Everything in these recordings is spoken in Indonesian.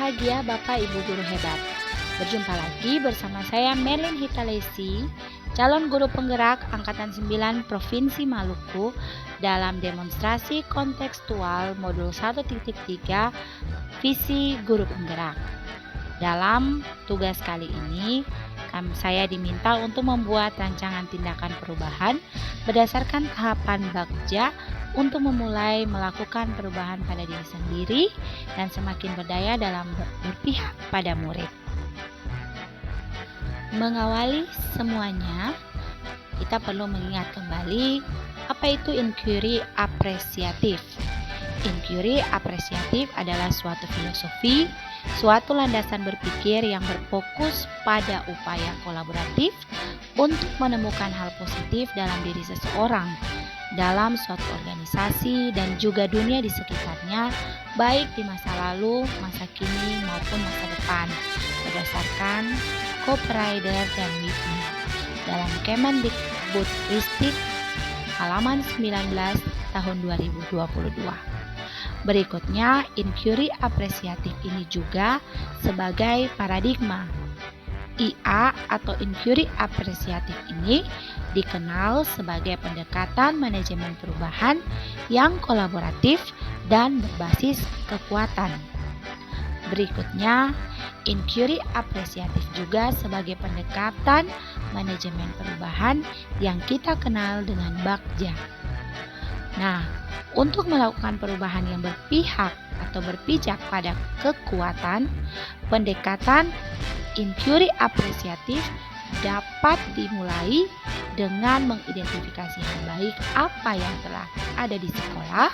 berbahagia Bapak Ibu guru hebat. Berjumpa lagi bersama saya Merlin Hitalesi, calon guru penggerak Angkatan 9 Provinsi Maluku dalam demonstrasi kontekstual modul 1.3 Visi Guru Penggerak. Dalam tugas kali ini, saya diminta untuk membuat rancangan tindakan perubahan berdasarkan tahapan Bagja untuk memulai melakukan perubahan pada diri sendiri dan semakin berdaya dalam berpihak pada murid. Mengawali semuanya, kita perlu mengingat kembali apa itu inquiry apresiatif. Inquiry apresiatif adalah suatu filosofi, suatu landasan berpikir yang berfokus pada upaya kolaboratif untuk menemukan hal positif dalam diri seseorang, dalam suatu organisasi dan juga dunia di sekitarnya, baik di masa lalu, masa kini maupun masa depan, berdasarkan Cooprider dan Whitney dalam Kemendikbudristek halaman 19 tahun 2022. Berikutnya, inquiry apresiatif ini juga sebagai paradigma. IA atau inquiry apresiatif ini dikenal sebagai pendekatan manajemen perubahan yang kolaboratif dan berbasis kekuatan. Berikutnya, inquiry apresiatif juga sebagai pendekatan manajemen perubahan yang kita kenal dengan Bagja. Nah, untuk melakukan perubahan yang berpihak atau berpijak pada kekuatan, pendekatan inquiry apresiatif dapat dimulai dengan mengidentifikasi hal baik apa yang telah ada di sekolah,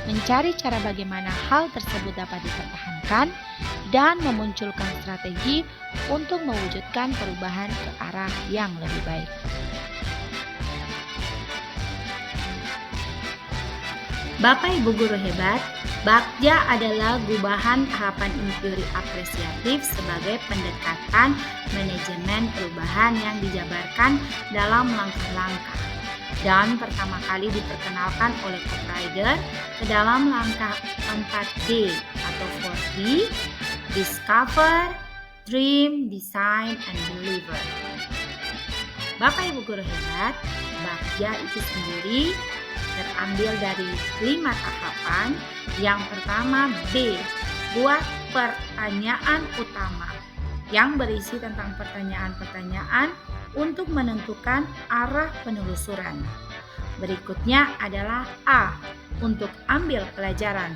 mencari cara bagaimana hal tersebut dapat dipertahankan, dan memunculkan strategi untuk mewujudkan perubahan ke arah yang lebih baik. Bapak Ibu guru hebat, Bagja adalah gubahan tahapan inquiry apresiatif sebagai pendekatan manajemen perubahan yang dijabarkan dalam langkah-langkah dan pertama kali diperkenalkan oleh Cooprider ke dalam langkah 4D atau 4D, Discover, Dream, Design, and Deliver. Bapak Ibu guru hebat, Bagja itu sendiri terambil dari 5 tahapan. Yang pertama B, buat pertanyaan utama yang berisi tentang pertanyaan-pertanyaan untuk menentukan arah penelusuran. Berikutnya adalah A, untuk ambil pelajaran,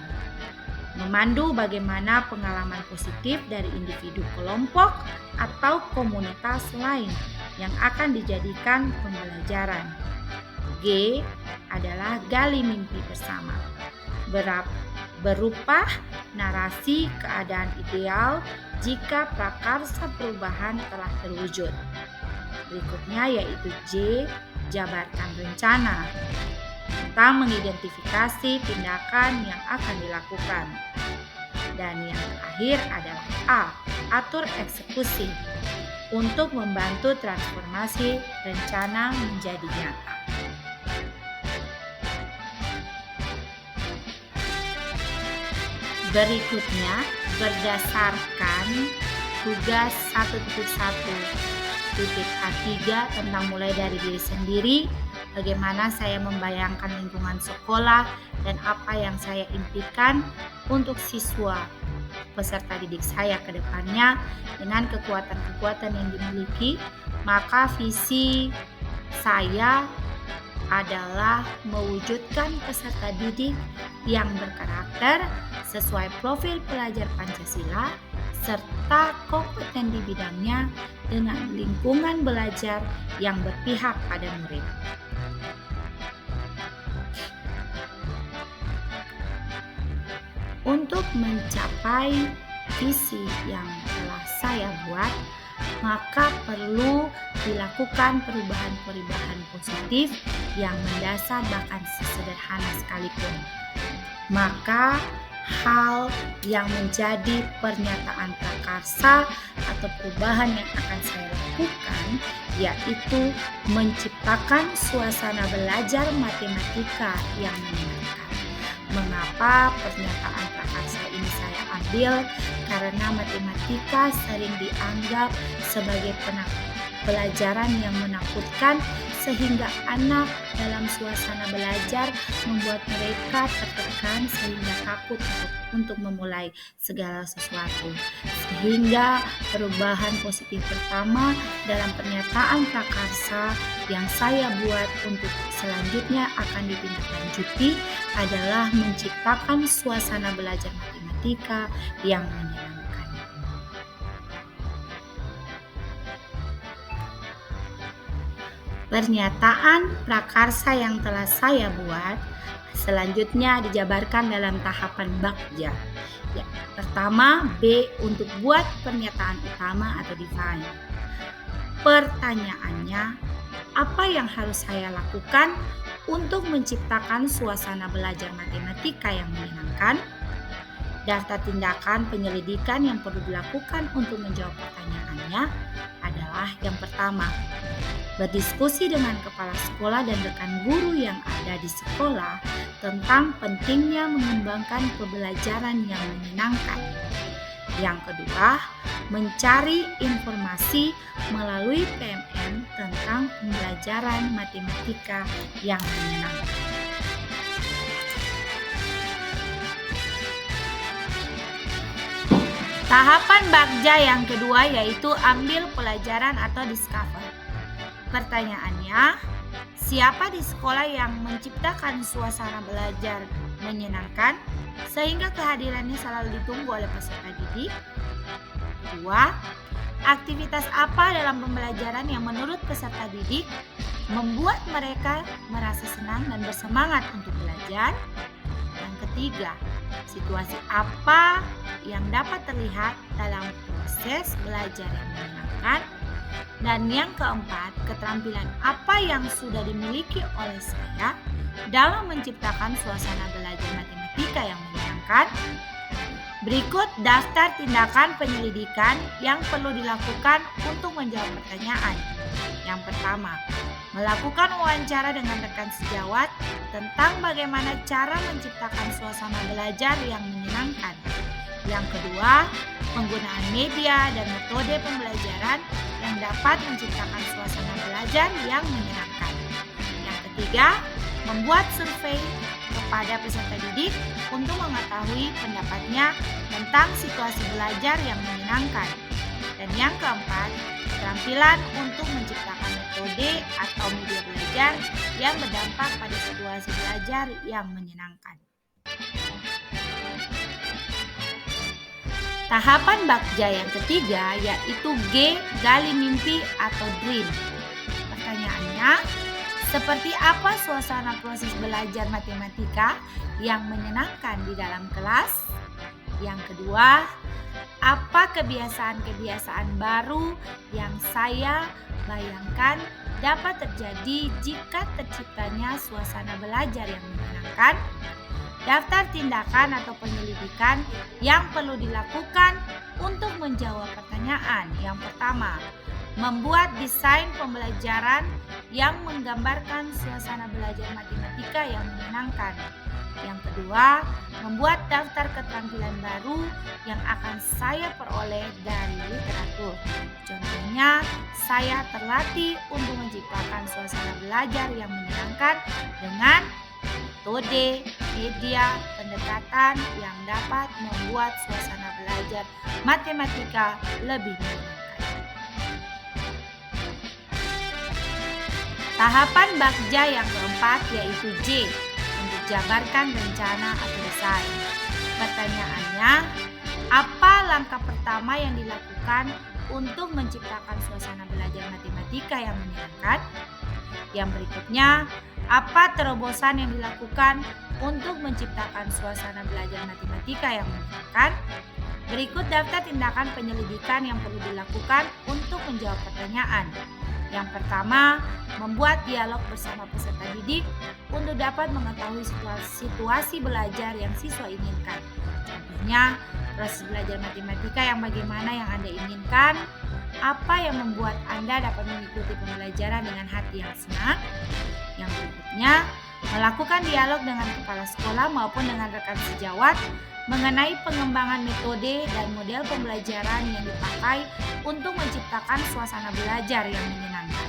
memandu bagaimana pengalaman positif dari individu, kelompok, atau komunitas lain yang akan dijadikan pembelajaran. G adalah gali mimpi bersama, berupa narasi keadaan ideal jika prakarsa perubahan telah terwujud. Berikutnya yaitu J, jabarkan rencana, tentang mengidentifikasi tindakan yang akan dilakukan. Dan yang terakhir adalah A, atur eksekusi, untuk membantu transformasi rencana menjadi nyata. Berikutnya, berdasarkan tugas 1.1.A3 tentang mulai dari diri sendiri, bagaimana saya membayangkan lingkungan sekolah dan apa yang saya impikan untuk siswa peserta didik saya ke depannya dengan kekuatan-kekuatan yang dimiliki, maka visi saya adalah mewujudkan peserta didik yang berkarakter sesuai profil pelajar Pancasila serta kompeten di bidangnya dengan lingkungan belajar yang berpihak pada murid. Untuk mencapai visi yang telah saya buat, maka perlu dilakukan perubahan-perubahan positif yang mendasar bahkan sesederhana sekalipun. Maka hal yang menjadi pernyataan prakarsa atau perubahan yang akan saya lakukan yaitu menciptakan suasana belajar matematika yang menyenangkan, Mengapa pernyataan prakarsa ini saya ambil? Karena matematika sering dianggap sebagai pelajaran yang menakutkan, sehingga anak dalam suasana belajar membuat mereka tertekan sehingga takut untuk memulai segala sesuatu. Sehingga perubahan positif pertama dalam pernyataan prakarsa yang saya buat untuk selanjutnya akan ditindaklanjuti adalah menciptakan suasana belajar matematika yang menyenangkan. Pernyataan prakarsa yang telah saya buat selanjutnya dijabarkan dalam tahapan bagja. Ya, pertama, B untuk buat pernyataan utama atau define. Pertanyaannya, apa yang harus saya lakukan untuk menciptakan suasana belajar matematika yang menyenangkan? Daftar tindakan penyelidikan yang perlu dilakukan untuk menjawab pertanyaannya adalah yang pertama, berdiskusi dengan kepala sekolah dan rekan guru yang ada di sekolah tentang pentingnya mengembangkan pembelajaran yang menyenangkan. Yang kedua, mencari informasi melalui PMM tentang pembelajaran matematika yang menyenangkan. Tahapan bagja yang kedua yaitu ambil pelajaran atau discover. Pertanyaannya, siapa di sekolah yang menciptakan suasana belajar menyenangkan sehingga kehadirannya selalu ditunggu oleh peserta didik? Kedua, aktivitas apa dalam pembelajaran yang menurut peserta didik membuat mereka merasa senang dan bersemangat untuk belajar? Yang ketiga, situasi apa yang dapat terlihat dalam proses belajar yang menyenangkan? Dan yang keempat, keterampilan apa yang sudah dimiliki oleh saya dalam menciptakan suasana belajar matematika yang menyenangkan? Berikut daftar tindakan penyelidikan yang perlu dilakukan untuk menjawab pertanyaan. Yang pertama, melakukan wawancara dengan rekan sejawat tentang bagaimana cara menciptakan suasana belajar yang menyenangkan. Yang kedua, penggunaan media dan metode pembelajaran yang dapat menciptakan suasana belajar yang menyenangkan. Yang ketiga, membuat survei kepada peserta didik untuk mengetahui pendapatnya tentang situasi belajar yang menyenangkan. Dan yang keempat, keterampilan untuk menciptakan metode atau media belajar yang berdampak pada situasi belajar yang menyenangkan. Tahapan bagja yang ketiga yaitu G, gali mimpi atau dream. Pertanyaannya, seperti apa suasana proses belajar matematika yang menyenangkan di dalam kelas? Yang kedua, apa kebiasaan-kebiasaan baru yang saya bayangkan dapat terjadi jika terciptanya suasana belajar yang menyenangkan? Daftar tindakan atau penyelidikan yang perlu dilakukan untuk menjawab pertanyaan. Yang pertama, membuat desain pembelajaran yang menggambarkan suasana belajar matematika yang menyenangkan. Yang kedua, membuat daftar keterampilan baru yang akan saya peroleh dari literatur. Contohnya, saya terlatih untuk menciptakan suasana belajar yang menyenangkan dengan metode, media, pendekatan yang dapat membuat suasana belajar matematika lebih menyenangkan. Tahapan bagja yang keempat yaitu J, untuk jabarkan rencana atau desain. Pertanyaannya, apa langkah pertama yang dilakukan untuk menciptakan suasana belajar matematika yang menyenangkan? Yang berikutnya, apa terobosan yang dilakukan untuk menciptakan suasana belajar matematika yang menyenangkan? Berikut daftar tindakan penyelidikan yang perlu dilakukan untuk menjawab pertanyaan. Yang pertama, membuat dialog bersama peserta didik untuk dapat mengetahui situasi belajar yang siswa inginkan. Contohnya, proses belajar matematika yang bagaimana yang Anda inginkan? Apa yang membuat Anda dapat mengikuti pembelajaran dengan hati yang senang? Yang berikutnya, Melakukan dialog dengan kepala sekolah maupun dengan rekan sejawat mengenai pengembangan metode dan model pembelajaran yang dipakai untuk menciptakan suasana belajar yang menyenangkan.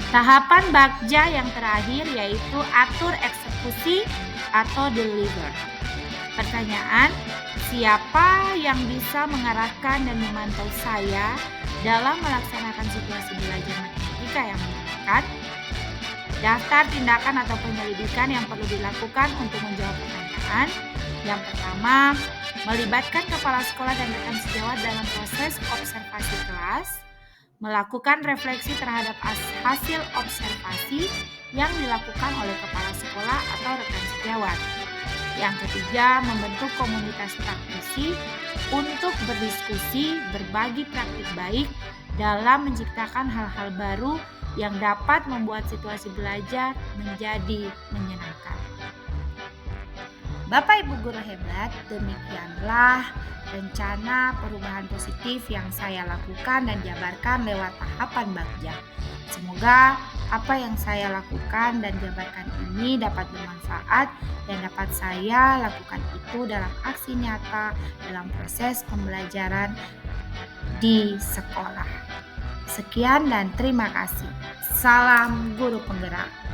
Tahapan Bagja yang terakhir yaitu atur eksekusi atau deliver. Pertanyaan, siapa yang bisa mengarahkan dan memantau saya dalam melaksanakan situasi belajar matematika yang menyenangkan? Daftar tindakan atau penyelidikan yang perlu dilakukan untuk menjawab pertanyaan. Yang pertama, melibatkan kepala sekolah dan rekan sejawat dalam proses observasi kelas, melakukan refleksi terhadap hasil observasi yang dilakukan oleh kepala sekolah atau rekan sejawat. Yang ketiga, membentuk komunitas praktisi untuk berdiskusi, berbagi praktik baik dalam menciptakan hal-hal baru yang dapat membuat situasi belajar menjadi menyenangkan. Bapak Ibu guru hebat, demikianlah rencana perubahan positif yang saya lakukan dan jabarkan lewat tahapan Bagja. Semoga apa yang saya lakukan dan jabarkan ini dapat bermanfaat dan dapat saya lakukan itu dalam aksi nyata dalam proses pembelajaran di sekolah. Sekian dan terima kasih. Salam guru penggerak.